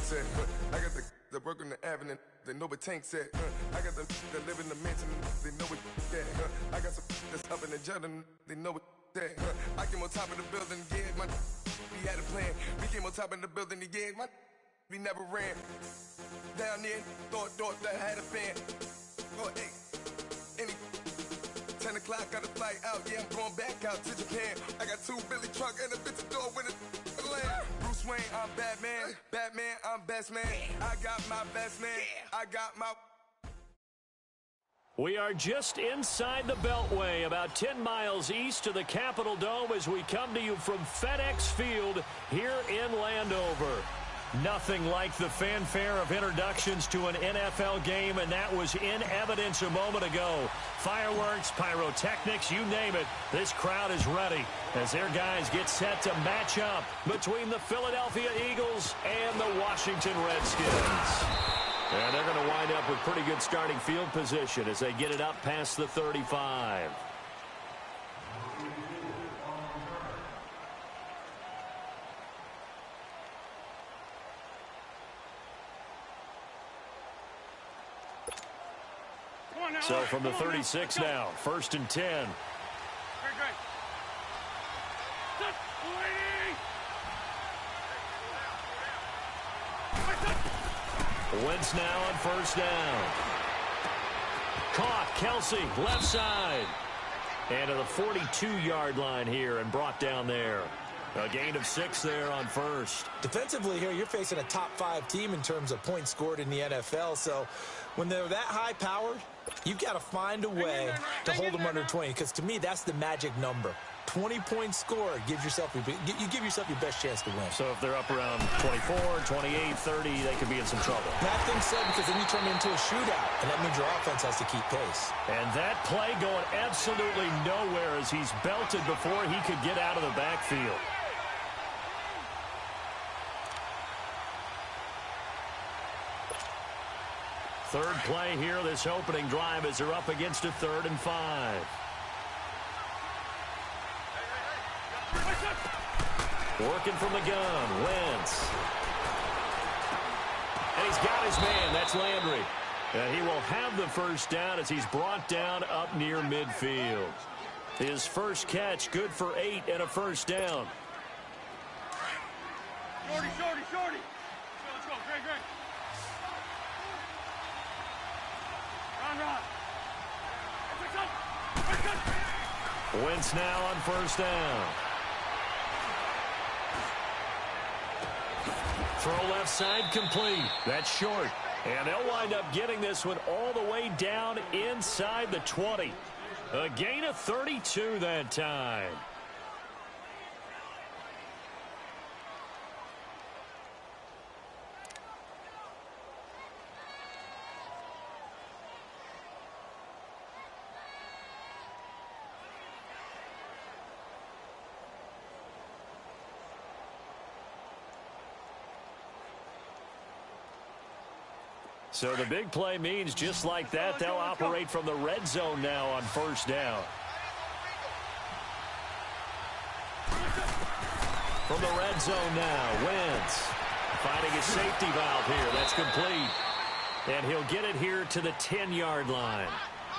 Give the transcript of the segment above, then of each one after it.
said. I got the work on the avenue, they know what Tank said. I got the that live in the mansion, they know what that. I got some that's up in the jungle, they know what that. I came on top of the building, yeah, we had a plan. We came on top of the building, yeah, we never ran. Down there, thought that had a fan. Oh, hey, any 10 o'clock, got a flight out, yeah, I'm going back out to Japan. I got 2 Billy truck and a bitch door with a land. Bruce Wayne, I'm Batman. Batman, I'm best man. I got my best man. I got my... We are just inside the Beltway, about 10 miles east of the Capitol Dome as we come to you from FedEx Field here in Landover. Nothing like the fanfare of introductions to an NFL game, and that was in evidence a moment ago. Fireworks, pyrotechnics, you name it, this crowd is ready as their guys get set to match up between the Philadelphia Eagles and the Washington Redskins. And they're going to wind up with pretty good starting field position as they get it up past the 35. So from the 36 now, 1st and 10. Wentz now on 1st down. Caught, Kelsey, left side. And to the 42-yard line here and brought down there. A gain of 6 there on 1st. Defensively here, you're facing a top 5 team in terms of points scored in the NFL. So when they're that high-powered, you've got to find a way to hold them under 20. Because to me, that's the magic number. 20 points scored, you give yourself your best chance to win. So if they're up around 24, 28, 30, they could be in some trouble. I think so, because then you turn it into a shootout, and that means your offense has to keep pace. And that play going absolutely nowhere as he's belted before he could get out of the backfield. Third play here, this opening drive, as they're up against a 3rd and 5. Working from the gun, Wentz. And he's got his man, that's Landry. And he will have the 1st down as he's brought down up near midfield. His first catch, good for 8 and a 1st down. Shorty. Let's go, Greg. Run. Wentz now on 1st down. Throw left side complete. That's short. And they'll wind up getting this one all the way down inside the 20. A gain of 32 that time. So the big play means just like that, they'll operate from the red zone now on 1st down. From the red zone now, Wentz finding his safety valve here. That's complete. And he'll get it here to the 10-yard line.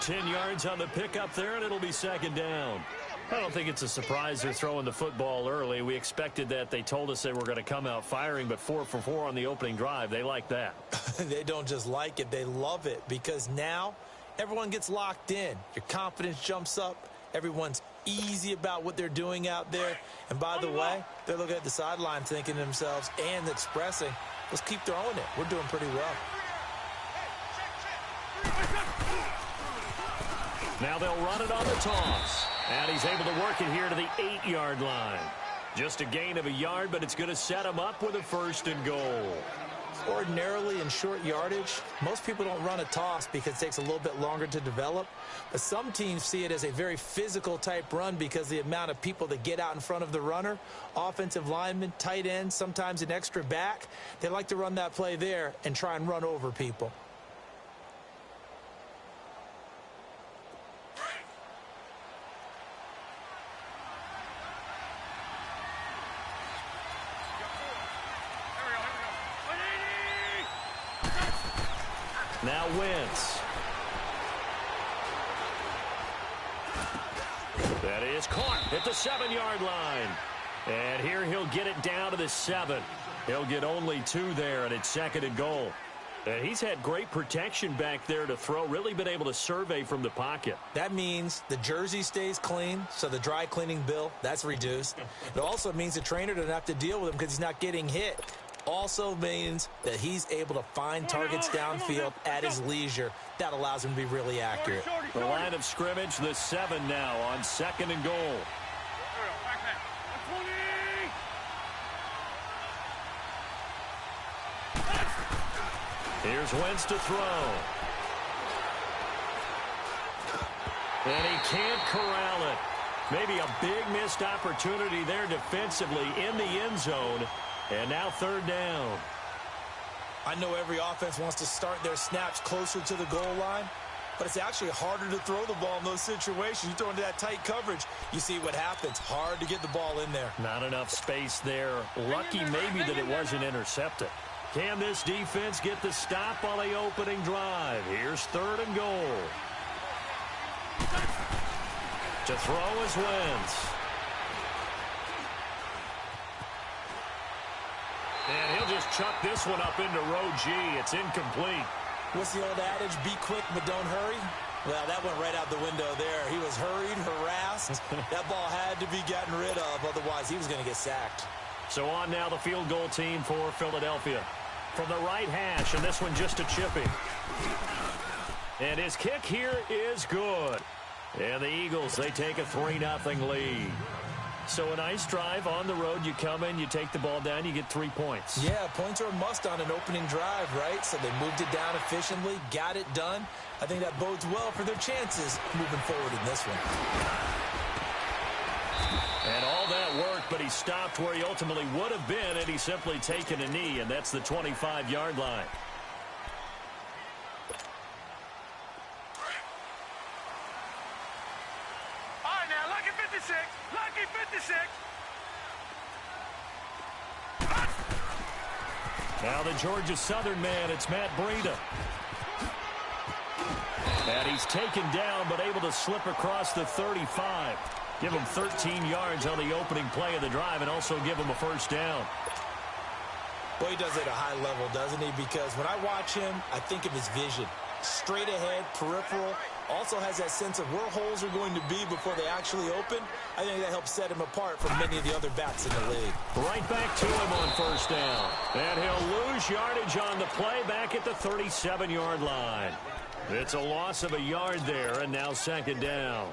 10 yards on the pickup there, and it'll be 2nd down. I don't think it's a surprise they're throwing the football early. We expected that. They told us they were going to come out firing, but 4 for 4 on the opening drive. They like that. They don't just like it. They love it because now everyone gets locked in. Your confidence jumps up. Everyone's easy about what they're doing out there. And by the way, they're looking at the sideline thinking to themselves and expressing, let's keep throwing it. We're doing pretty well. Now they'll run it on the toss. And he's able to work it here to the 8-yard line. Just a gain of a yard, but it's going to set him up with a 1st and goal. Ordinarily in short yardage, most people don't run a toss because it takes a little bit longer to develop. But some teams see it as a very physical type run because the amount of people that get out in front of the runner, offensive linemen, tight ends, sometimes an extra back, they like to run that play there and try and run over people. Now Wentz. That is caught at the 7-yard line. And here he'll get it down to the 7. He'll get only 2 there, and it's 2nd and goal. And he's had great protection back there to throw, really been able to survey from the pocket. That means the jersey stays clean, so the dry cleaning bill, that's reduced. It also means the trainer doesn't have to deal with him because he's not getting hit. Also means that he's able to find targets downfield at his leisure. That allows him to be really accurate. The line of scrimmage, the 7 now on 2nd and goal. Here's Wentz to throw. And he can't corral it. Maybe a big missed opportunity there defensively in the end zone. And now 3rd down. I know every offense wants to start their snaps closer to the goal line, but it's actually harder to throw the ball in those situations. You throw into that tight coverage, you see what happens. Hard to get the ball in there. Not enough space there. Lucky maybe that it wasn't intercepted. Can this defense get the stop on the opening drive? Here's 3rd and goal. To throw is Wentz. And he'll just chuck this one up into row G. It's incomplete. What's the old adage? Be quick, but don't hurry. Well, that went right out the window there. He was hurried, harassed. That ball had to be gotten rid of. Otherwise, he was going to get sacked. So on now the field goal team for Philadelphia. From the right hash, and this one just a chipping. And his kick here is good. And the Eagles, they take a 3-0 lead. So a nice drive on the road. You come in, you take the ball down, you get 3 points. Yeah, points are a must on an opening drive, right? So they moved it down efficiently, got it done. I think that bodes well for their chances moving forward in this one. And all that work, but he stopped where he ultimately would have been had he simply taken a knee, and that's the 25-yard line. All right, now, lucky 56. Lucky 56. Now the Georgia Southern man, it's Matt Breida. And he's taken down, but able to slip across the 35. Give him 13 yards on the opening play of the drive and also give him a 1st down. Boy, he does it at a high level, doesn't he? Because when I watch him, I think of his vision. Straight ahead, peripheral. Also has that sense of where holes are going to be before they actually open. I think that helps set him apart from many of the other backs in the league. Right back to him on 1st down. And he'll lose yardage on the play back at the 37-yard line. It's a loss of a yard there, and now 2nd down.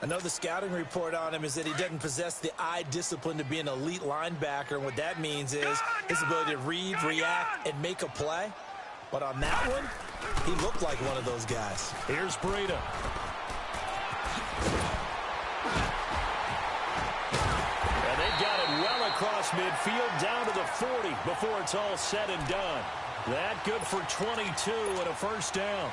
I know the scouting report on him is that he doesn't possess the eye discipline to be an elite linebacker. And what that means is his ability to read, react, and make a play. But on that one, he looked like one of those guys. Here's Breida. And they've got it well across midfield down to the 40 before it's all said and done. That good for 22 and a 1st down.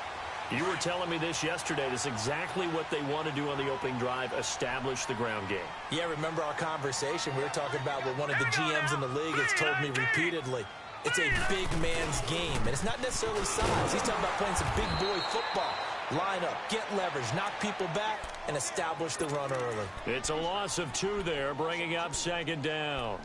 You were telling me this yesterday. This is exactly what they want to do on the opening drive, establish the ground game. Yeah, remember our conversation? We were talking about what one of the GMs in the league has told me repeatedly. It's a big man's game, and it's not necessarily size. He's talking about playing some big boy football. Line up, get leverage, knock people back, and establish the run early. It's a loss of 2 there, bringing up 2nd down.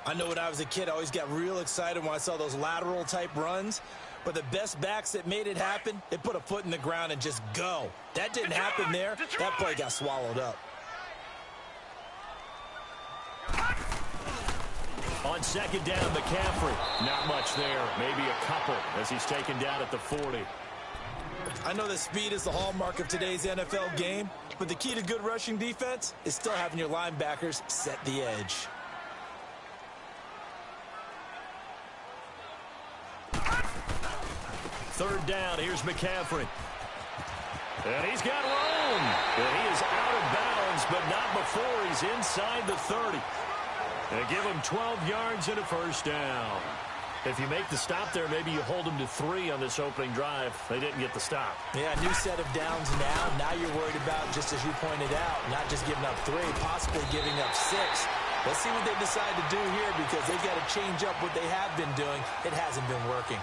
I know when I was a kid, I always got real excited when I saw those lateral-type runs. But the best backs that made it happen, they put a foot in the ground and just go. That didn't happen there. That play got swallowed up. On 2nd down, McCaffrey. Not much there. Maybe a couple as he's taken down at the 40. I know that speed is the hallmark of today's NFL game, but the key to good rushing defense is still having your linebackers set the edge. Third down, here's McCaffrey. And he's got room. And he is out of bounds, but not before he's inside the 30. They give him 12 yards and a 1st down. If you make the stop there, maybe you hold them to 3 on this opening drive. They didn't get the stop. Yeah, new set of downs now. Now you're worried about, just as you pointed out, not just giving up 3, possibly giving up 6. Let's see what they decide to do here because they've got to change up what they have been doing. It hasn't been working.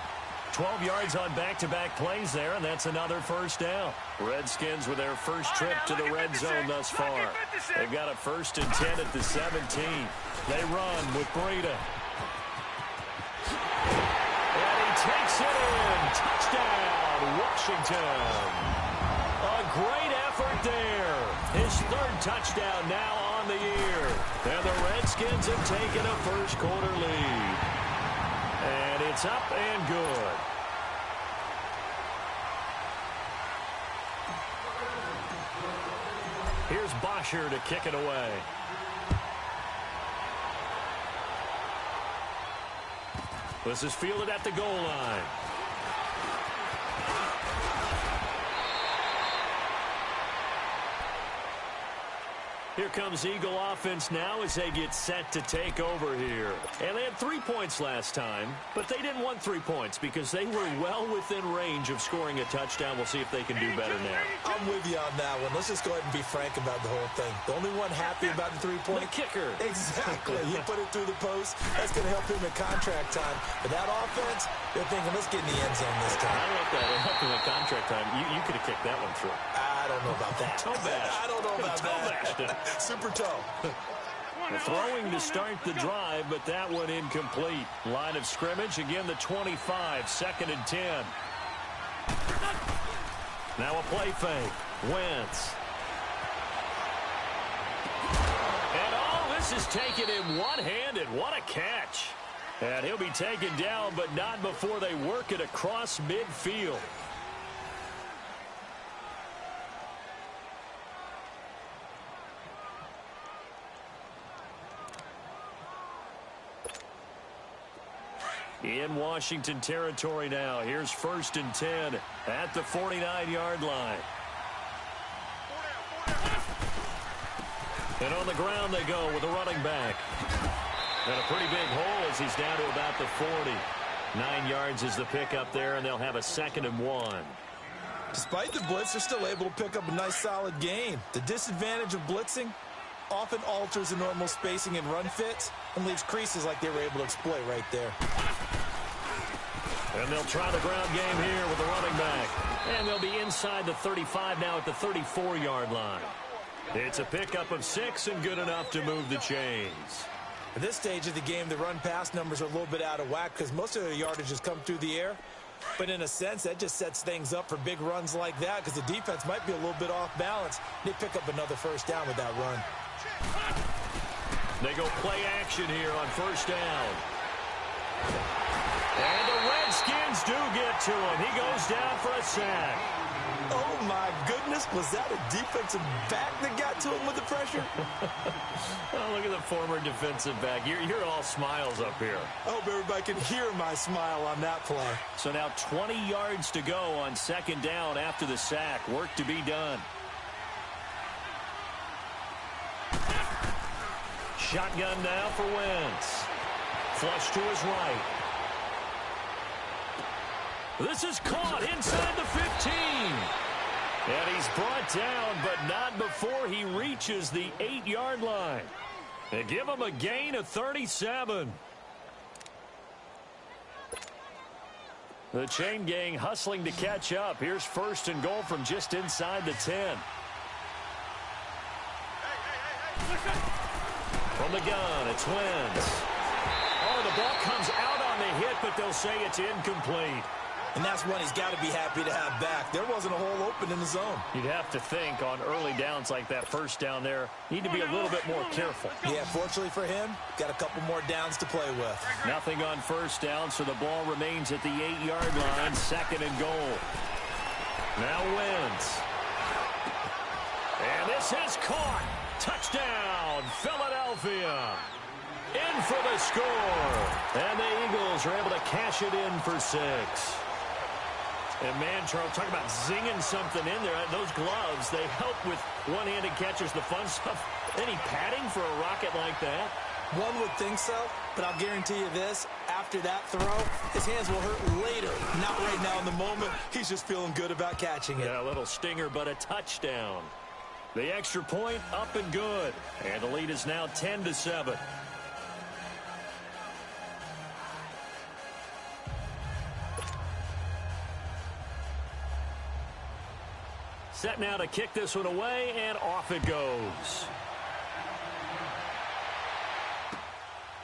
12 yards on back-to-back plays there, and that's another first down. Redskins with their first trip to the red zone thus far. They've got a 1st and 10 at the 17. They run with Breida. And he takes it in. Touchdown, Washington. A great effort there. His 3rd touchdown now on the year. And the Redskins have taken a first-quarter lead. And it's up and good. Here's Bosher to kick it away. This is fielded at the goal line. Here comes Eagle offense now as they get set to take over here. And they had 3 points last time, but they didn't want 3 points because they were well within range of scoring a touchdown. We'll see if they can do better now. I'm with you on that one. Let's just go ahead and be frank about the whole thing. The only one happy about the 3-point. The kicker. Exactly. He put it through the post. That's going to help him in contract time. But that offense, they're thinking, let's get in the end zone this time. I don't know if that helped him in contract time. You could have kicked that one through. I don't know about that. Toe bash. I don't know about that. Super toe. Throwing to start the drive, but that one incomplete. Line of scrimmage, again the 25, 2nd and 10. Now a play fake. Wentz. And all this is taken in one-handed. What a catch. And he'll be taken down, but not before they work it across midfield. In Washington territory now. Here's 1st and 10 at the 49-yard line. And on the ground they go with a running back. And a pretty big hole as he's down to about the 40. 9 yards is the pickup there, and they'll have a 2nd and 1. Despite the blitz, they're still able to pick up a nice solid gain. The disadvantage of blitzing often alters the normal spacing and run fits and leaves creases like they were able to exploit right there. And they'll try the ground game here with the running back. And they'll be inside the 35 now at the 34-yard line. It's a pickup of 6 and good enough to move the chains. At this stage of the game, the run-pass numbers are a little bit out of whack because most of their yardage has come through the air. But in a sense, that just sets things up for big runs like that because the defense might be a little bit off balance. They pick up another 1st down with that run. They go play action here on 1st down. And the Redskins do get to him. He goes down for a sack. Oh, my goodness. Was that a defensive back that got to him with the pressure? Oh, look at the former defensive back. You're all smiles up here. I hope everybody can hear my smile on that play. So now 20 yards to go on 2nd down after the sack. Work to be done. Shotgun now for Wentz. Flush to his right. This is caught inside the 15. And he's brought down, but not before he reaches the 8-yard line. They give him a gain of 37. The chain gang hustling to catch up. Here's 1st and goal from just inside the 10. From the gun, it's Wentz. Oh, the ball comes out on the hit, but they'll say it's incomplete. And that's one he's got to be happy to have back. There wasn't a hole open in the zone. You'd have to think on early downs like that 1st down there, need to be a little bit more careful. Yeah, fortunately for him, got a couple more downs to play with. Nothing on 1st down, so the ball remains at the 8-yard line, 2nd and goal. Now Wentz. And this is caught. Touchdown, Philadelphia. In for the score. And the Eagles are able to cash it in for 6. And man, Charles, talk about zinging something in there. Those gloves, they help with one-handed catches, the fun stuff. Any padding for a rocket like that? One would think so, but I'll guarantee you this. After that throw, his hands will hurt later. Not right now in the moment. He's just feeling good about catching it. Yeah, a little stinger, but a touchdown. The extra point up and good. And the lead is now 10-7. Set now to kick this one away, and off it goes.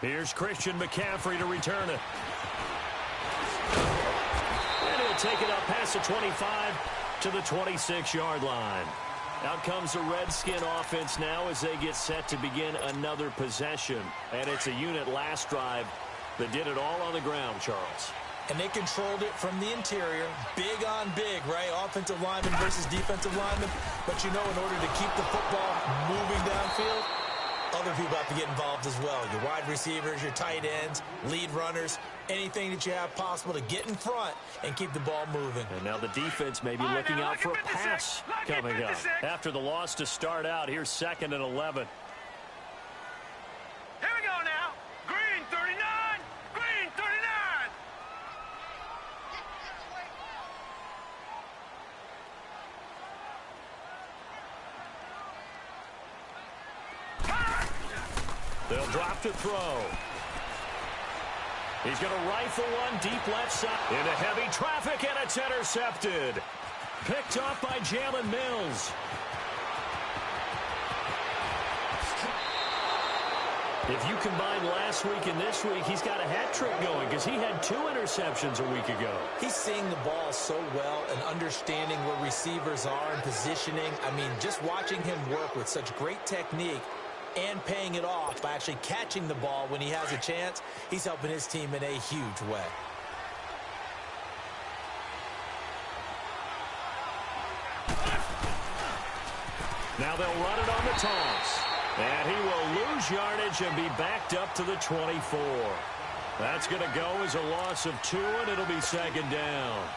Here's Christian McCaffrey to return it. And he'll take it up past the 25 to the 26-yard line. Out comes the Redskin offense now as they get set to begin another possession. And it's a unit last drive that did it all on the ground, Charles. And they controlled it from the interior, big on big, right? Offensive lineman versus defensive lineman. But you know, in order to keep the football moving downfield, other people have to get involved as well. Your wide receivers, your tight ends, lead runners, anything that you have possible to get in front and keep the ball moving. And now the defense may be looking out for a pass coming up. After the loss to start out, here's 2nd and 11. Here we go now. Green 39. Green 39. They'll drop to throw. He's going to rifle one deep left side. Into heavy traffic, and it's intercepted. Picked off by Jalen Mills. If you combine last week and this week, he's got a hat trick going because he had 2 interceptions a week ago. He's seeing the ball so well and understanding where receivers are and positioning. I mean, just watching him work with such great technique and paying it off by actually catching the ball when he has a chance, he's helping his team in a huge way. Now they'll run it on the toss. And he will lose yardage and be backed up to the 24. That's going to go as a loss of 2, and it'll be 2nd down.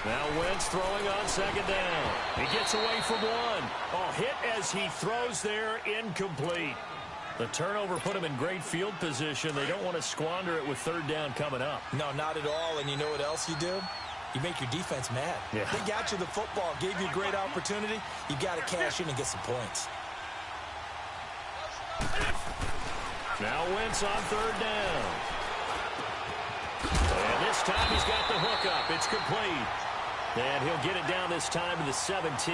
Now Wentz throwing on 2nd down. He gets away from one. Oh, hit as he throws there, incomplete. The turnover put him in great field position. They don't want to squander it with 3rd down coming up. No, not at all. And you know what else you do? You make your defense mad. Yeah. They got you the football, gave you a great opportunity. You got to cash in and get some points. Now Wentz on 3rd down. And this time he's got the hook up. It's complete. And he'll get it down this time to the 17.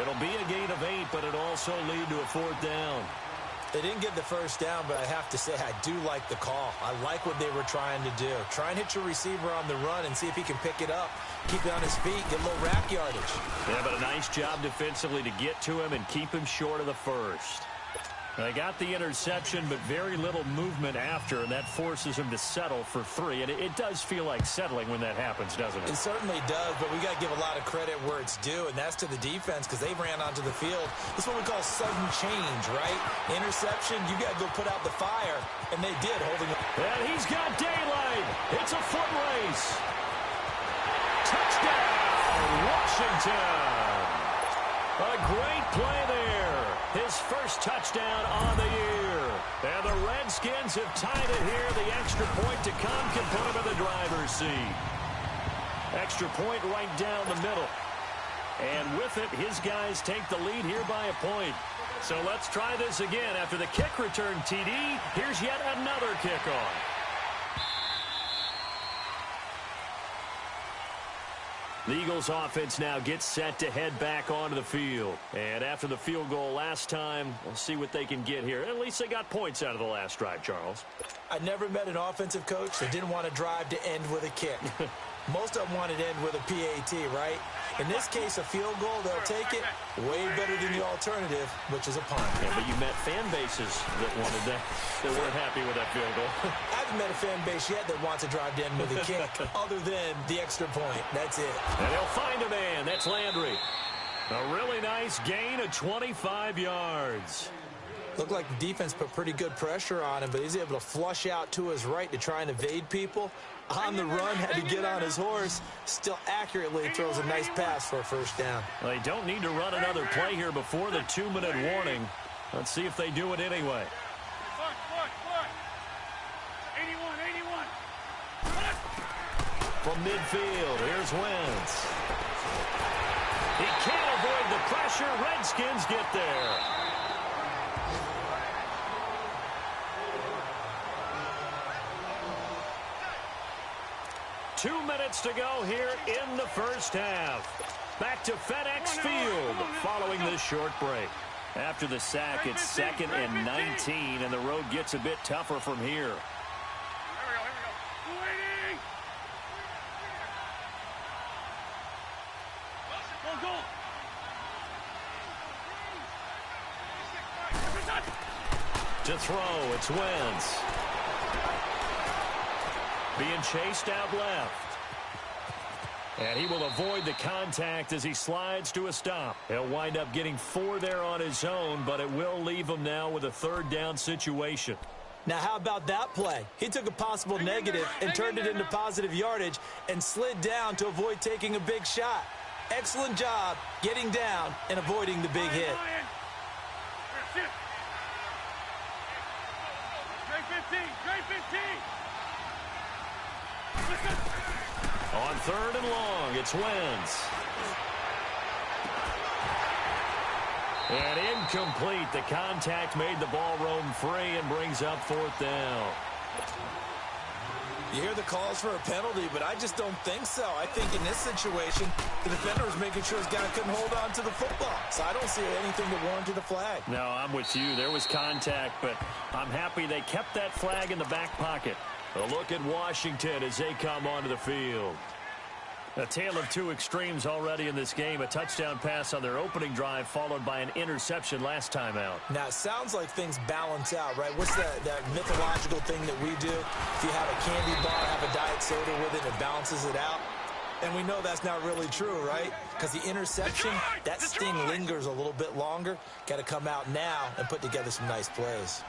It'll be a gain of 8, but it'll also lead to a 4th down. They didn't get the 1st down, but I have to say I do like the call. I like what they were trying to do. Try and hit your receiver on the run and see if he can pick it up. Keep it on his feet, get a little rack yardage. Yeah, but a nice job defensively to get to him and keep him short of the 1st. They got the interception, but very little movement after, and that forces him to settle for 3. And it does feel like settling when that happens, doesn't it? It certainly does, but we got to give a lot of credit where it's due, and that's to the defense because they ran onto the field. It's what we call sudden change, right? Interception, you got to go put out the fire, and they did, holding it. And he's got daylight. It's a foot race. Touchdown, Washington. A great play there. His first touchdown on the year. And the Redskins have tied it here. The extra point to come can put him in the driver's seat. Extra point right down the middle. And with it, his guys take the lead here by a point. So let's try this again. After the kick return TD, here's yet another kickoff. The Eagles offense now gets set to head back onto the field. And after the field goal last time, we'll see what they can get here. At least they got points out of the last drive, Charles. I never met an offensive coach that didn't want to drive to end with a kick. Most of them wanted to end with a PAT, right? In this case, a field goal, they'll take it. Way better than the alternative, which is a punt. Yeah, but you met fan bases that wanted that, that weren't happy with that field goal. I haven't met a fan base yet that wants to drive to end with a kick, other than the extra point. That's it. And he'll find a man. That's Landry. A really nice gain of 25 yards. Looked like the defense put pretty good pressure on him, but he's able to flush out to his right to try and evade people. On the run, had to get on his horse. Still accurately throws a nice pass for a 1st down. Well, they don't need to run another play here before the 2-minute warning. Let's see if they do it anyway. 81. From midfield, here's Wentz. He can't avoid the pressure. Redskins get there. 2 minutes to go here in the first half. Back to FedEx Field following this short break. After the sack, it's 2nd and 19, and the road gets a bit tougher from here. To throw, it's Wentz. Being chased out left. And he will avoid the contact as he slides to a stop. He'll wind up getting 4 there on his own, but it will leave him now with a 3rd down situation. Now, how about that play? He took a possible negative and turned it into positive yardage and slid down to avoid taking a big shot. Excellent job getting down and avoiding the big hit. On 3rd and long, it's Wentz. And incomplete. The contact made the ball roam free and brings up 4th down. You hear the calls for a penalty, but I just don't think so. I think in this situation, the defender was making sure his guy couldn't hold on to the football. So I don't see anything that warranted a flag. No, I'm with you. There was contact, but I'm happy they kept that flag in the back pocket. A look at Washington as they come onto the field. A tale of 2 extremes already in this game. A touchdown pass on their opening drive followed by an interception last time out. Now, it sounds like things balance out, right? What's that mythological thing that we do? If you have a candy bar, have a diet soda with it, it balances it out. And we know that's not really true, right? Because the interception, that sting lingers a little bit longer. Got to come out now and put together some nice plays.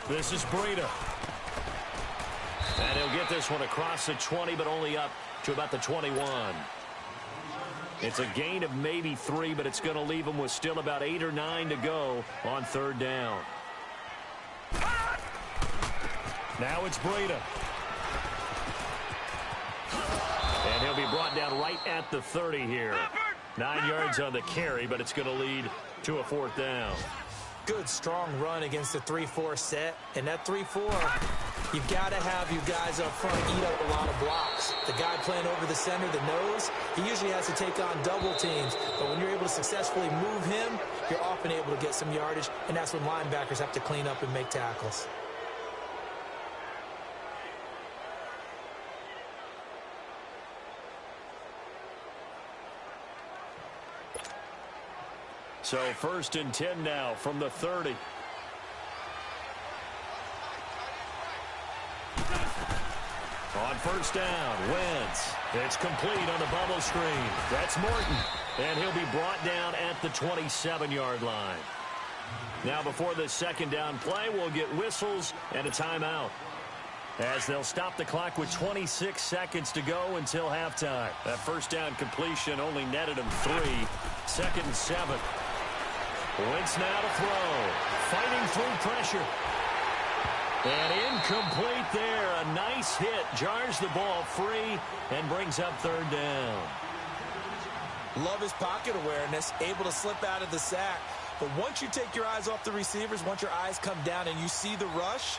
This is Breida. And he'll get this one across the 20, but only up to about the 21. It's a gain of maybe 3, but it's going to leave him with still about 8 or 9 to go on 3rd down. Now it's Breida. And he'll be brought down right at the 30 here. 9 yards on the carry, but it's going to lead to a 4th down. Good, strong run against the 3-4 set. And that 3-4, you've got to have you guys up front eat up a lot of blocks. The guy playing over the center, the nose, he usually has to take on double teams. But when you're able to successfully move him, you're often able to get some yardage, and that's when linebackers have to clean up and make tackles. So 1st and 10 now from the 30. On 1st down, Wentz. It's complete on the bubble screen. That's Morton. And he'll be brought down at the 27-yard line. Now before the 2nd down play, we'll get whistles and a timeout, as they'll stop the clock with 26 seconds to go until halftime. That 1st down completion only netted him 3. 2nd and 7. Wentz now to throw. Fighting through pressure. And incomplete there. A nice hit. Jars the ball free and brings up 3rd down. Love his pocket awareness. Able to slip out of the sack. But once you take your eyes off the receivers, once your eyes come down and you see the rush,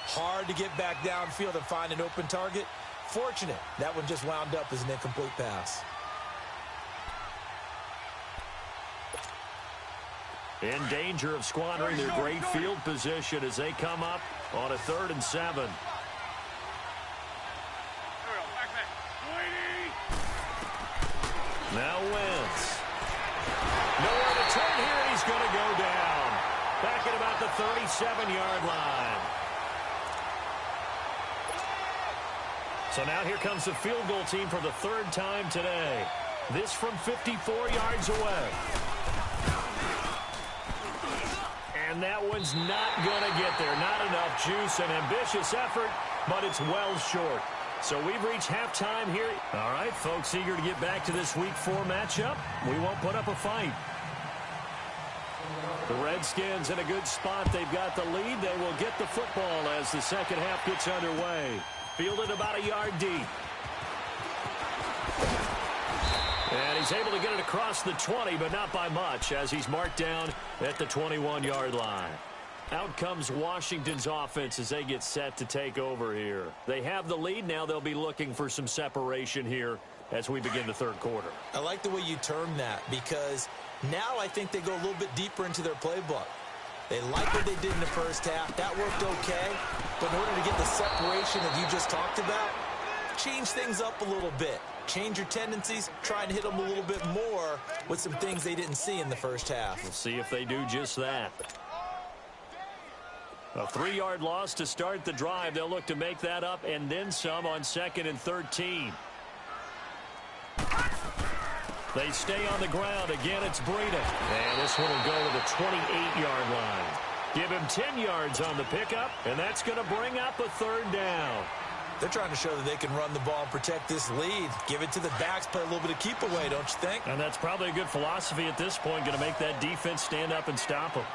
hard to get back downfield and find an open target. Fortunate. That one just wound up as an incomplete pass. In danger of squandering their great field position as they come up on a 3rd and 7. Now Wentz. Nowhere to turn here. He's going to go down. Back at about the 37-yard line. So now here comes the field goal team for the 3rd time today. This from 54 yards away. And that one's not going to get there. Not enough juice. An ambitious effort, but it's well short. So we've reached halftime here. All right, folks, eager to get back to this Week 4 matchup. We won't put up a fight. The Redskins in a good spot. They've got the lead. They will get the football as the 2nd half gets underway. Fielded about a yard deep. And he's able to get it across the 20, but not by much, as he's marked down at the 21-yard line. Out comes Washington's offense as they get set to take over here. They have the lead. Now they'll be looking for some separation here as we begin the third quarter. I like the way you term that, because now I think they go a little bit deeper into their playbook. They like what they did in the first half. That worked okay. But in order to get the separation that you just talked about, change things up a little bit. Change your tendencies. Try and hit them a little bit more with some things they didn't see in the first half. We'll see if they do just that. A 3-yard loss to start the drive. They'll look to make that up and then some on 2nd and 13. They stay on the ground. Again, it's Breida. And this one will go to the 28-yard line. Give him 10 yards on the pickup, and that's going to bring up a 3rd down. They're trying to show that they can run the ball and protect this lead. Give it to the backs, play a little bit of keep away, don't you think? And that's probably a good philosophy at this point, going to make that defense stand up and stop them.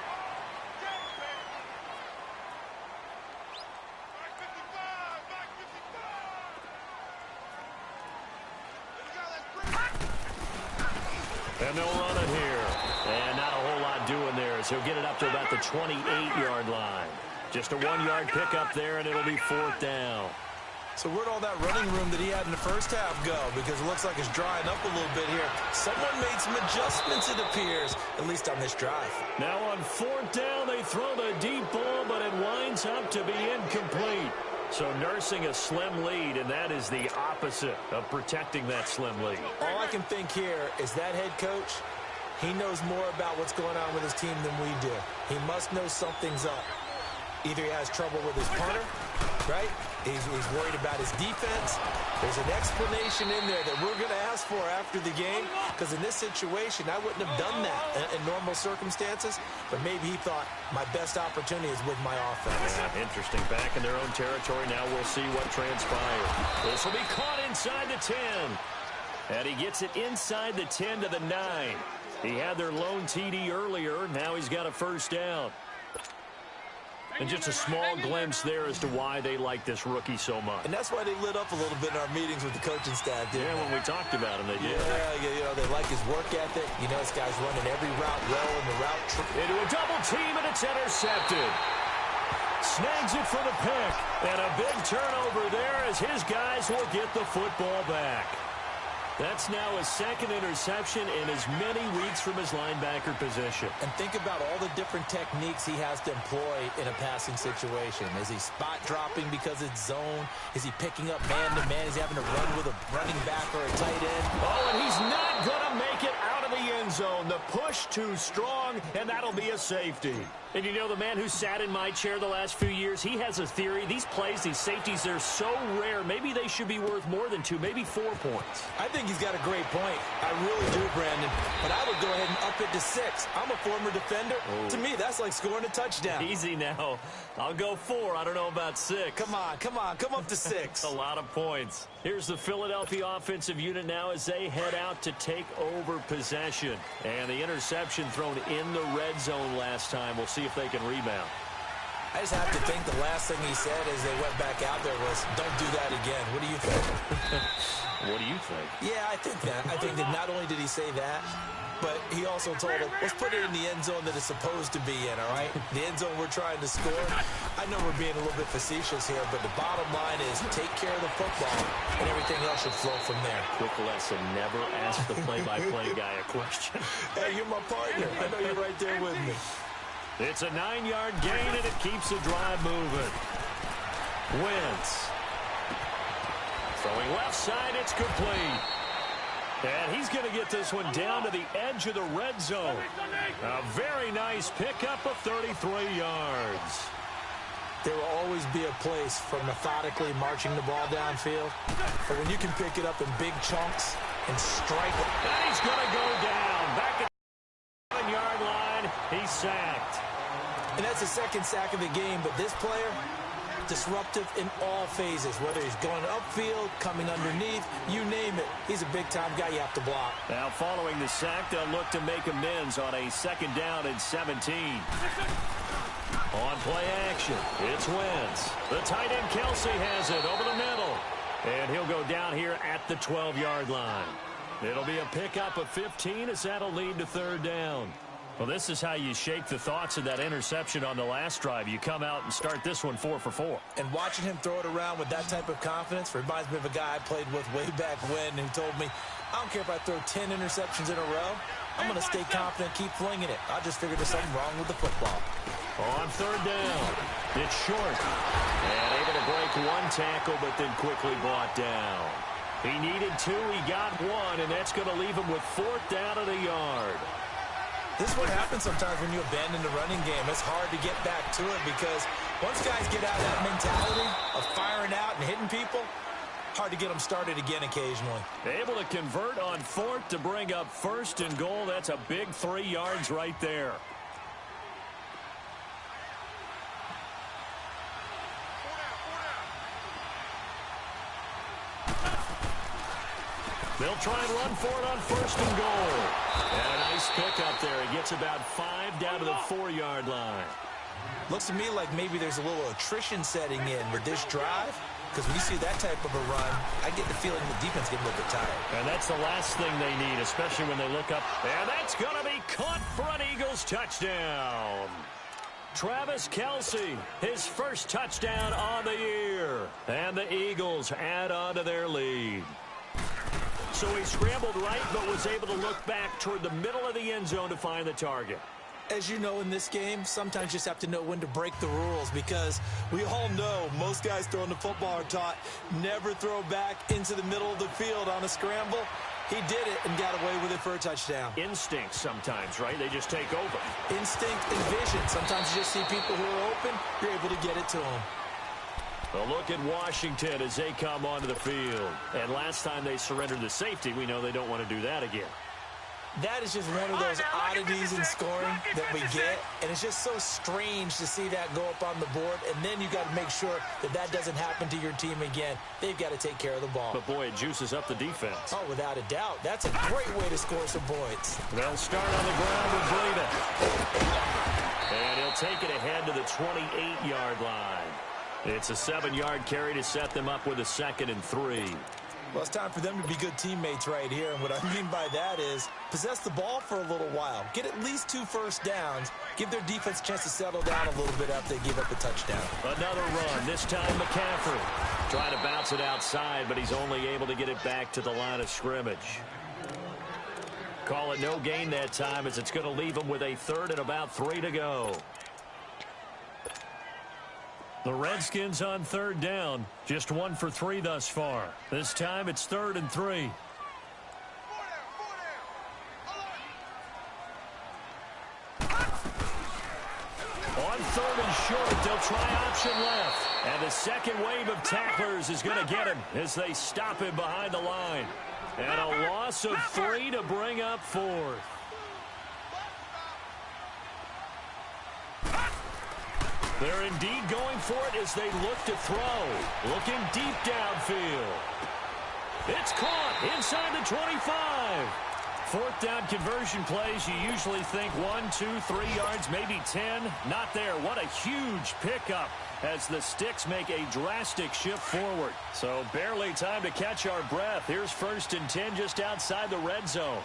And they'll run it here. And not a whole lot doing there as he'll get it up to about the 28-yard line. Just a 1-yard pickup there, and it'll be 4th down. So where'd all that running room that he had in the first half go? Because it looks like it's drying up a little bit here. Someone made some adjustments, it appears, at least on this drive. Now on 4th down, they throw the deep ball, but it winds up to be incomplete. So nursing a slim lead, and that is the opposite of protecting that slim lead. All I can think here is that head coach, he knows more about what's going on with his team than we do. He must know something's up. Either he has trouble with his punter, right? He's worried about his defense. There's an explanation in there that we're going to ask for after the game, because in this situation, I wouldn't have done that in normal circumstances, but maybe he thought my best opportunity is with my offense. Yeah, interesting. Back in their own territory. Now we'll see what transpires. This will be caught inside the 10. And he gets it inside the 10 to the 9. He had their lone TD earlier. Now he's got a 1st down. And just a small glimpse there as to why they like this rookie so much. And that's why they lit up a little bit in our meetings with the coaching staff, didn't they? When we talked about him, they did. Yeah, you know, they like his work ethic. You know, this guy's running every route well in the route. Into a double team, and it's intercepted. Snags it for the pick. And a big turnover there as his guys will get the football back. That's now his 2nd interception in as many weeks from his linebacker position. And think about all the different techniques he has to employ in a passing situation. Is he spot dropping because it's zone? Is he picking up man-to-man? Is he having to run with a running back or a tight end? Oh, and he's not going to make it out of the end zone. The push too strong, and that'll be a safety. And you know, the man who sat in my chair the last few years, he has a theory. These plays, these safeties, they're so rare. Maybe they should be worth more than 2, maybe 4 points. I think he's got a great point. I really do, Brandon. But I would go ahead and up it to 6. I'm a former defender. Oh. To me, that's like scoring a touchdown. Easy now. I'll go 4. I don't know about 6. Come on. Come up to 6. A lot of points. Here's the Philadelphia offensive unit now as they head out to take over possession. And the interception thrown in the red zone last time. We'll see if they can rebound. I just have to think the last thing he said as they went back out there was, don't do that again. What do you think? What do you think? Yeah, I think that. I think that not only did he say that, but he also told him, let's put it in the end zone that it's supposed to be in, all right? The end zone we're trying to score. I know we're being a little bit facetious here, but the bottom line is take care of the football, and everything else should flow from there. Quick lesson, never ask the play-by-play guy a question. Hey, you're my partner. I know you're right there with me. It's a 9-yard gain, and it keeps the drive moving. Wentz. Throwing left side, it's complete. And he's going to get this one down to the edge of the red zone. A very nice pickup of 33 yards. There will always be a place for methodically marching the ball downfield. But when you can pick it up in big chunks and strike it. And he's going to go down. Back at the 7-yard line, he's sacked. And that's the 2nd sack of the game. But this player, disruptive in all phases, whether he's going upfield, coming underneath, you name it. He's a big-time guy you have to block. Now, following the sack, they'll look to make amends on a 2nd down and 17. On play action, it's Wentz. The tight end Kelsey has it over the middle. And he'll go down here at the 12-yard line. It'll be a pickup of 15 as that'll lead to 3rd down. Well, this is how you shake the thoughts of that interception on the last drive. You come out and start this one 4 for 4. And watching him throw it around with that type of confidence reminds me of a guy I played with way back when who told me, I don't care if I throw 10 interceptions in a row. I'm going to stay confident, keep flinging it. I just figured there's something wrong with the football. On third down, it's short. And able to break one tackle, but then quickly brought down. He needed 2, he got 1, and that's going to leave him with 4th down at a yard. This is what happens sometimes when you abandon the running game. It's hard to get back to it because once guys get out of that mentality of firing out and hitting people, hard to get them started again occasionally. Able to convert on 4th to bring up 1st and goal. That's a big 3 yards right there. They'll try and run for it on 1st and goal. And a nice pickup there. He gets about 5 down to the 4-yard line. Looks to me like maybe there's a little attrition setting in with this drive. Because when you see that type of a run, I get the feeling the defense getting a little bit tired. And that's the last thing they need, especially when they look up. And that's going to be caught for an Eagles touchdown. Travis Kelce, his first touchdown on the year. And the Eagles add on to their lead. So he scrambled right, but was able to look back toward the middle of the end zone to find the target. As you know in this game, sometimes you just have to know when to break the rules because we all know most guys throwing the football are taught never throw back into the middle of the field on a scramble. He did it and got away with it for a touchdown. Instinct sometimes, right? They just take over. Instinct and vision. Sometimes you just see people who are open, you're able to get it to them. A look at Washington as they come onto the field. And last time they surrendered the safety, we know they don't want to do that again. That is just one of those oddities in scoring that we get, and it's just so strange to see that go up on the board, and then you got to make sure that that doesn't happen to your team again. They've got to take care of the ball. But, boy, it juices up the defense. Oh, without a doubt. That's a great way to score some points. They'll start on the ground with Breida. And he'll take it ahead to the 28-yard line. It's a 7-yard carry to set them up with a 2nd and 3. Well, it's time for them to be good teammates right here. And what I mean by that is possess the ball for a little while. Get at least 2 first downs. Give their defense a chance to settle down a little bit after they give up a touchdown. Another run, this time McCaffrey. Trying to bounce it outside, but he's only able to get it back to the line of scrimmage. Call it no gain that time as it's going to leave him with a 3rd and about 3 to go. The Redskins on 3rd down. Just 1 for 3 thus far. This time it's 3rd and 3. On 3rd and short, they'll try option left. And the second wave of tacklers is going to get him as they stop him behind the line. And a loss of 3 to bring up 4th. They're indeed going for it as they look to throw. Looking deep downfield. It's caught inside the 25. 4th down conversion plays, you usually think 1, 2, 3 yards, maybe 10. Not there. What a huge pickup as the Sticks make a drastic shift forward. So barely time to catch our breath. Here's 1st and 10 just outside the red zone.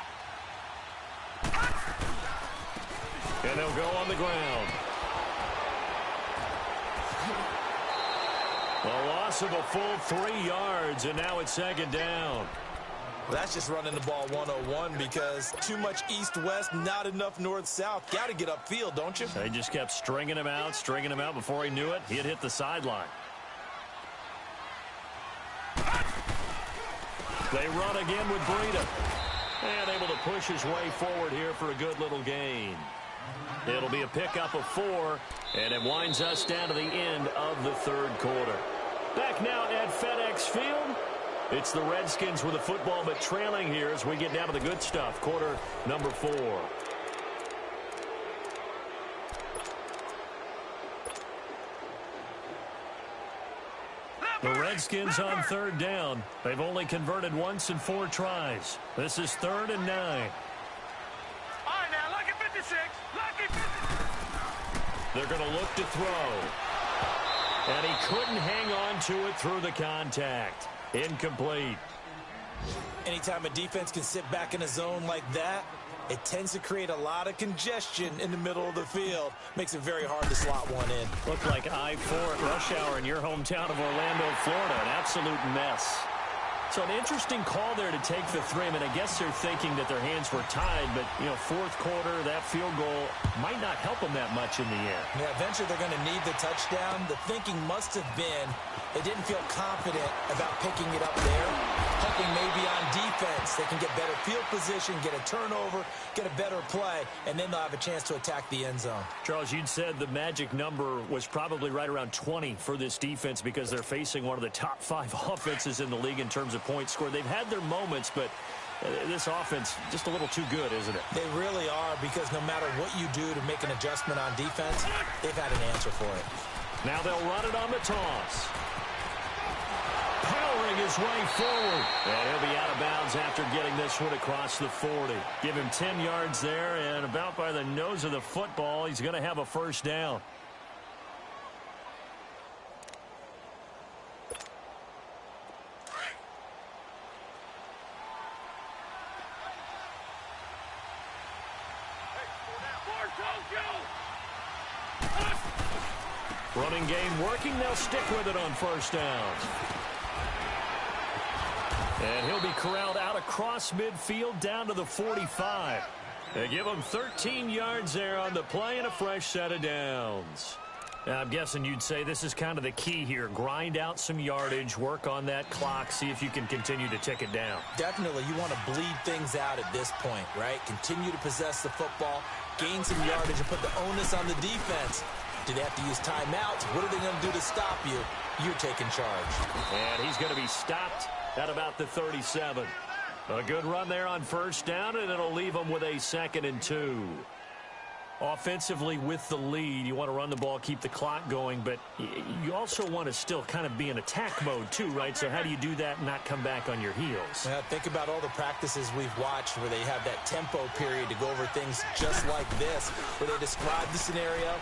And they'll go on the ground. A loss of a full 3 yards, and now it's 2nd down. Well, that's just running the ball 101 because too much east-west, not enough north-south. Got to get upfield, don't you? They just kept stringing him out. Before he knew it, he had hit the sideline. They run again with Breida. And able to push his way forward here for a good little gain. It'll be a pickup of 4, and it winds us down to the end of the 3rd quarter. Back now at FedEx Field. It's the Redskins with the football, but trailing here as we get down to the good stuff. Quarter number 4. The Redskins on 3rd down. They've only converted once in 4 tries. This is 3rd and 9. All right, now, lucky 56. Lucky 56. They're going to look to throw. And he couldn't hang on to it through the contact. Incomplete. Anytime a defense can sit back in a zone like that, it tends to create a lot of congestion in the middle of the field. Makes it very hard to slot one in. Looked like I-4 at rush hour in your hometown of Orlando, Florida. An absolute mess. So an interesting call there to take the 3. I mean, I guess they're thinking that their hands were tied, but, you know, fourth quarter, that field goal might not help them that much in the end. Yeah, eventually they're going to need the touchdown. The thinking must have been they didn't feel confident about picking it up there, hoping maybe on defense they can get better field position, get a turnover, get a better play, and then they'll have a chance to attack the end zone. Charles, you'd said the magic number was probably right around 20 for this defense because they're facing one of the top 5 offenses in the league in terms of points scored. They've had their moments, but this offense just a little too good, isn't it? They really are, because no matter what you do to make an adjustment on defense, they've had an answer for it. Now they'll run it on the toss. Powering his way forward. And he'll be out of bounds after getting this one across the 40. Give him 10 yards there, and about by the nose of the football, he's going to have a first down. Running game working. They'll stick with it on first down. And he'll be corralled out across midfield down to the 45. They give him 13 yards there on the play and a fresh set of downs. Now, I'm guessing you'd say this is kind of the key here. Grind out some yardage, work on that clock, see if you can continue to tick it down. Definitely, you want to bleed things out at this point, right? Continue to possess the football, gain some yardage, and put the onus on the defense. Do they have to use timeouts? What are they going to do to stop you? You're taking charge. And he's going to be stopped at about the 37. A good run there on first down, and it'll leave them with a 2nd and 2. Offensively with the lead, you want to run the ball, keep the clock going, but you also want to still kind of be in attack mode too, right? So how do you do that and not come back on your heels? Yeah, think about all the practices we've watched where they have that tempo period to go over things just like this, where they describe the scenario,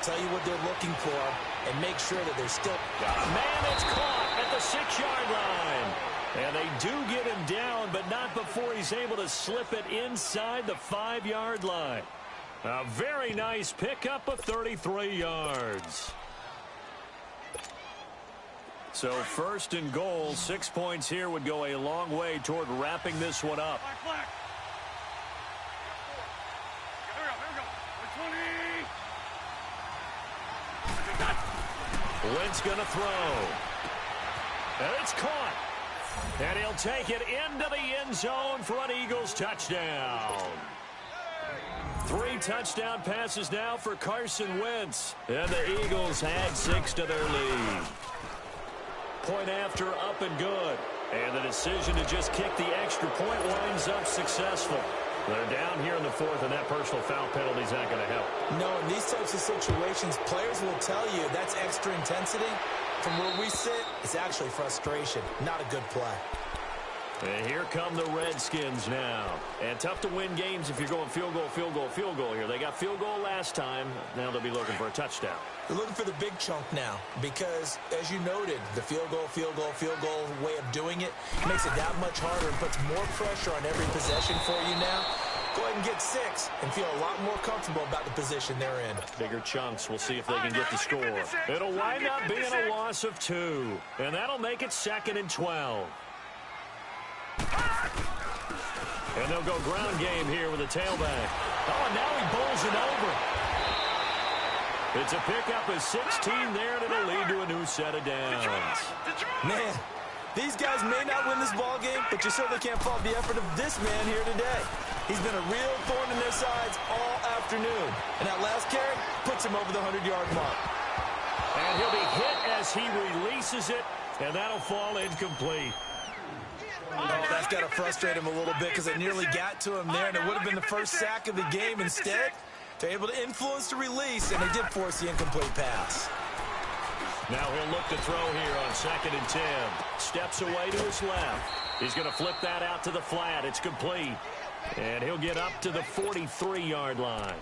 tell you what they're looking for, and make sure that they're still... Man, it's caught at the 6-yard line. And they do get him down, but not before he's able to slip it inside the 5-yard line. A very nice pickup of 33 yards. So 1st and goal, 6 points here would go a long way toward wrapping this one up. Wentz gonna throw. And it's caught. And he'll take it into the end zone for an Eagles touchdown. 3 touchdown passes now for Carson Wentz. And the Eagles add 6 to their lead. Point after, up and good. And the decision to just kick the extra point winds up successful. They're down here in the 4th, and that personal foul penalty is not going to help. No, in these types of situations, players will tell you that's extra intensity. From where we sit, it's actually frustration. Not a good play. And here come the Redskins now. And tough to win games if you're going field goal, field goal, field goal here. They got field goal last time. Now they'll be looking for a touchdown. They're looking for the big chunk now because, as you noted, the field goal way of doing it makes it that much harder and puts more pressure on every possession for you now. Go ahead and get 6 and feel a lot more comfortable about the position they're in. Bigger chunks. We'll see if they can get the score. It'll wind up being a loss of 2. And that'll make it 2nd and 12. And they'll go ground game here with a tailback. Oh, and now he bowls it over. It's a pickup of 16 there, and it'll lead to a new set of downs. Man, these guys may not win this ball game, but you certainly can't fault the effort of this man here today. He's been a real thorn in their sides all afternoon. And that last carry puts him over the 100-yard mark. And he'll be hit as he releases it, and that'll fall incomplete. Oh, that's got to frustrate him a little bit because they nearly got to him there, and it would have been the first sack of the game. Instead, they're able to influence the release, and they did force the incomplete pass. Now he'll look to throw here on 2nd and 10. Steps away to his left. He's going to flip that out to the flat. It's complete. And he'll get up to the 43-yard line.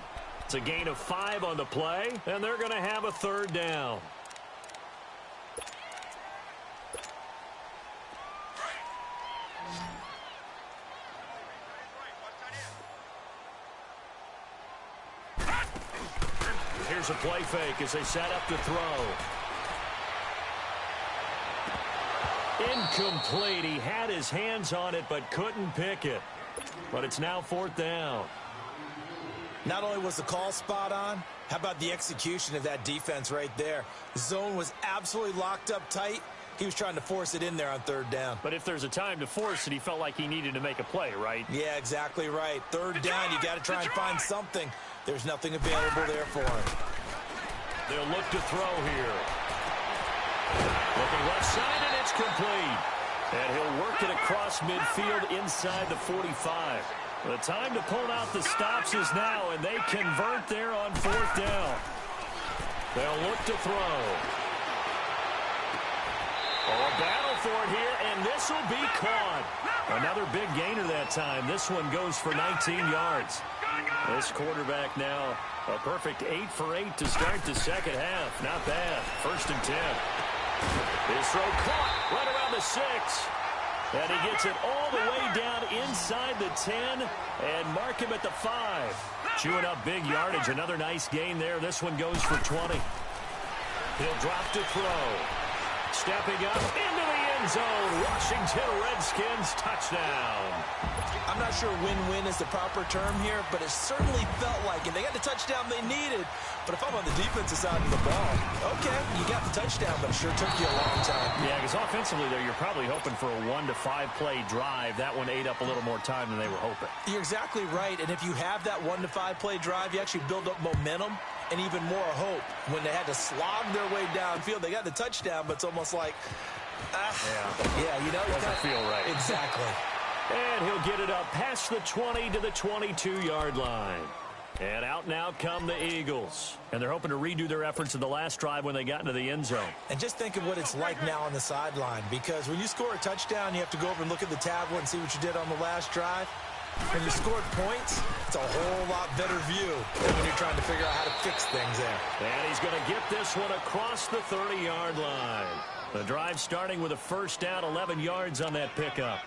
It's a gain of 5 on the play, and they're going to have a 3rd down. Here's a play fake as they set up to throw. Incomplete. He had his hands on it but couldn't pick it. But it's now 4th down. Not only was the call spot on, how about the execution of that defense right there? The zone was absolutely locked up tight. He was trying to force it in there on 3rd down. But if there's a time to force it, he felt like he needed to make a play, right? Yeah, exactly right. 3rd down, you got to try and find something. There's nothing available there for him. They'll look to throw here. Looking left side, and it's complete. And he'll work it across midfield inside the 45. The time to pull out the stops is now, and they convert there on 4th down. They'll look to throw. Oh, a battle for it here, and this will be caught. Another big gainer that time. This one goes for 19 yards. This quarterback now a perfect 8 for 8 to start the second half. Not bad. 1st and 10. His throw caught right around the 6. And he gets it all the way down inside the 10 and mark him at the 5. Chewing up big yardage. Another nice gain there. This one goes for 20. He'll drop to throw. Stepping up into the end zone. Washington Redskins touchdown. I'm not sure win-win is the proper term here, but it certainly felt like it. They got the touchdown they needed. But if I'm on the defensive side of the ball, okay, you got the touchdown, but it sure took you a long time. Yeah, because offensively there, you're probably hoping for a 1 to 5 play drive. That one ate up a little more time than they were hoping. You're exactly right. And if you have that 1 to 5 play drive, you actually build up momentum and even more hope. When they had to slog their way downfield, they got the touchdown, but it's almost like, yeah, you know, doesn't feel right. Exactly. And he'll get it up past the 20 to the 22-yard line. And out now come the Eagles. And they're hoping to redo their efforts in the last drive when they got into the end zone. And just think of what it's like now on the sideline, because when you score a touchdown, you have to go over and look at the tablet and see what you did on the last drive. When you scored points, it's a whole lot better view than when you're trying to figure out how to fix things there. And he's going to get this one across the 30-yard line. The drive starting with a 1st down, 11 yards on that pickup.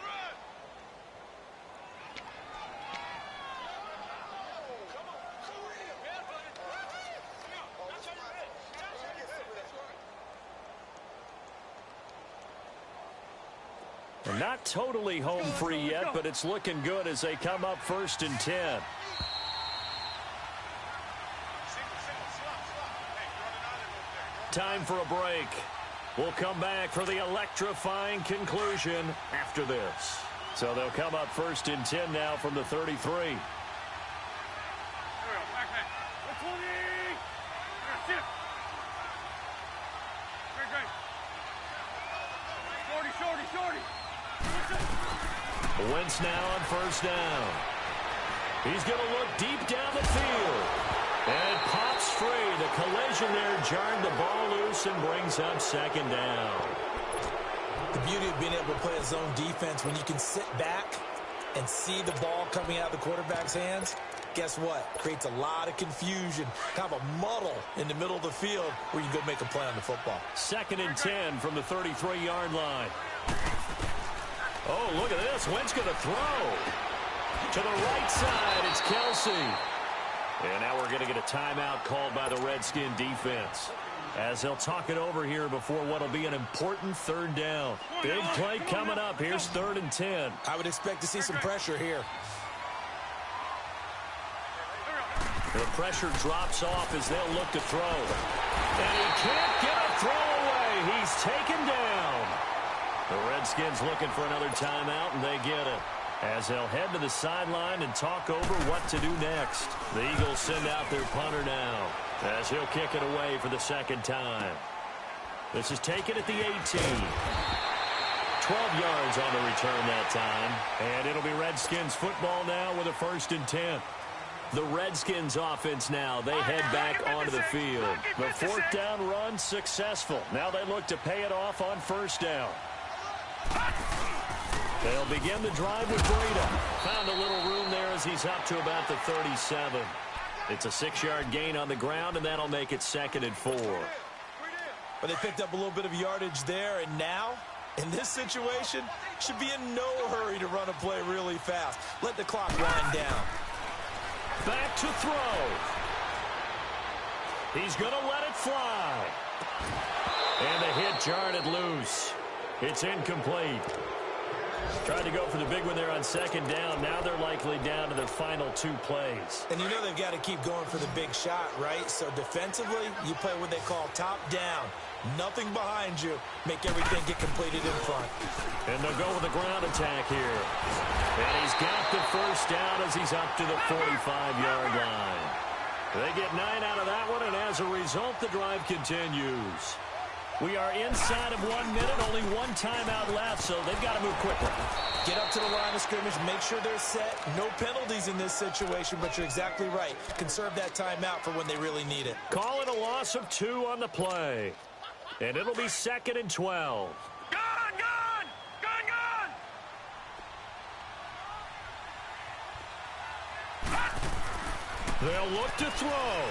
And not totally home free yet, but it's looking good as they come up 1st and 10. Time for a break. We'll come back for the electrifying conclusion after this. So they'll come up 1st and 10 now from the 33. Wentz now on 1st down. He's going to look deep down the field. And it pops free. The collision there jarred the ball loose and brings up 2nd down. The beauty of being able to play a zone defense when you can sit back and see the ball coming out of the quarterback's hands, guess what? Creates a lot of confusion, kind of a muddle in the middle of the field where you can go make a play on the football. 2nd and 10 from the 33-yard line. Oh, look at this. Wentz going to throw. To the right side, it's Kelsey. And now we're going to get a timeout called by the Redskin defense, as they'll talk it over here before what will be an important 3rd down. Big play coming up. Here's 3rd and 10. I would expect to see some pressure here. The pressure drops off as they'll look to throw. And he can't get a throw away. He's taken down. The Redskins looking for another timeout, and they get it, as they'll head to the sideline and talk over what to do next. The Eagles send out their punter now, as he'll kick it away for the 2nd time. This is taken at the 18. 12 yards on the return that time. And it'll be Redskins football now with a 1st and 10. The Redskins offense now, they head back onto the field. The 4th down run successful. Now they look to pay it off on 1st down. They'll begin the drive with Breida. Found a little room there as he's up to about the 37. It's a 6-yard gain on the ground, and that'll make it 2nd and 4. But they picked up a little bit of yardage there, and now In this situation, should be in no hurry to run a play really fast. Let the clock wind down. Back to throw. He's going to let it fly. And the hit jarred it loose. It's incomplete. Tried to go for the big one there on second down. Now they're likely down to their final 2 plays. And you know they've got to keep going for the big shot, right? So defensively, you play what they call top down. Nothing behind you. Make everything get completed in front. And they'll go with the ground attack here. And he's got the first down as he's up to the 45-yard line. They get 9 out of that one, and as a result, the drive continues. We are inside of 1 minute, only 1 timeout left, so they've got to move quickly. Get up to the line of scrimmage, make sure they're set. No penalties in this situation, but you're exactly right. Conserve that timeout for when they really need it. Call it a loss of 2 on the play. And it'll be 2nd and 12. Gone! They'll look to throw.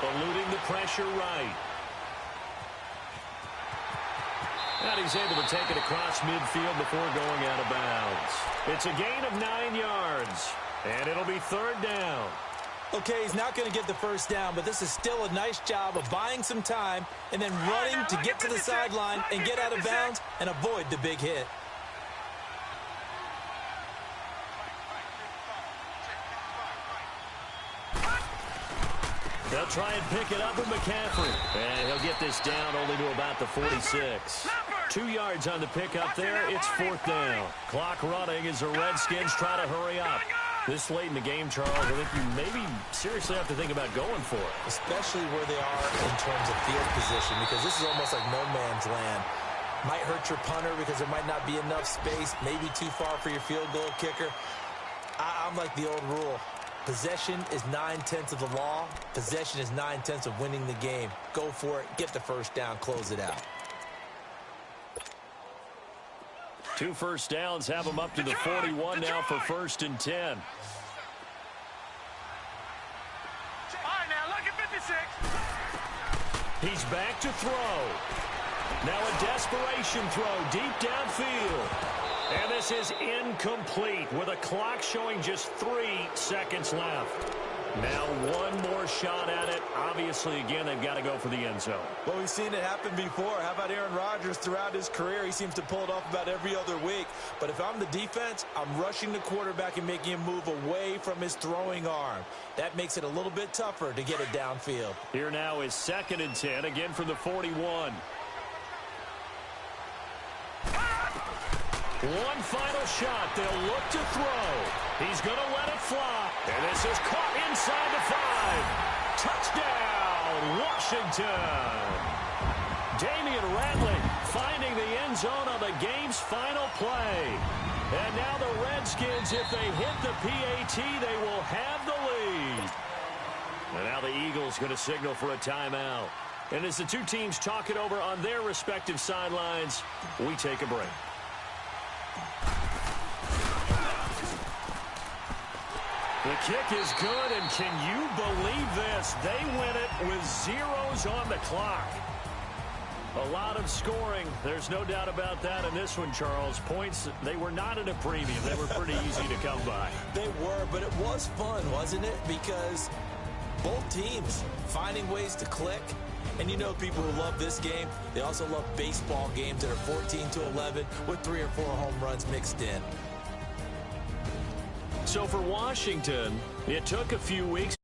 Eluding the pressure right. And he's able to take it across midfield before going out of bounds. It's a gain of 9 yards. And it'll be 3rd down. Okay, he's not going to get the first down, but this is still a nice job of buying some time and then running to get to the sideline and get out of bounds and avoid the big hit. They'll try and pick it up with McCaffrey. And he'll get this down only to about the 46. 2 yards on the pickup there. It's 4th down. Clock running as the Redskins try to hurry up. This late in the game, Charles, I think you maybe seriously have to think about going for it. Especially where they are in terms of field position, because this is almost like no man's land. Might hurt your punter because there might not be enough space, maybe too far for your field goal kicker. I'm like the old rule. Possession is 9/10 of the law. Possession is 9/10 of winning the game. Go for it. Get the first down. Close it out. 2 first downs have them up to the 41 now for 1st and 10. All right, now, look at 56. He's back to throw. Now a desperation throw deep downfield. And this is incomplete with a clock showing just 3 seconds left. Now 1 more shot at it. Obviously, again, they've got to go for the end zone. Well, we've seen it happen before. How about Aaron Rodgers throughout his career? He seems to pull it off about every other week. But if I'm the defense, I'm rushing the quarterback and making him move away from his throwing arm. That makes it a little bit tougher to get it downfield. Here now is 2nd and 10, again from the 41. One final shot. They'll look to throw. He's going to let it fly. And this is caught inside the 5. Touchdown, Washington. Damian Rattling finding the end zone on the game's final play. And now the Redskins, if they hit the PAT, they will have the lead. And now the Eagles going to signal for a timeout. And as the 2 teams talk it over on their respective sidelines, we take a break. The kick is good, and can you believe this? They win it with zeros on the clock. A lot of scoring. There's no doubt about that in this one, Charles. Points, they were not at a premium. They were pretty easy to come by. They were, but it was fun, wasn't it? Because both teams finding ways to click. And you know people who love this game, they also love baseball games that are 14-11 with 3 or 4 home runs mixed in. So for Washington, it took a few weeks.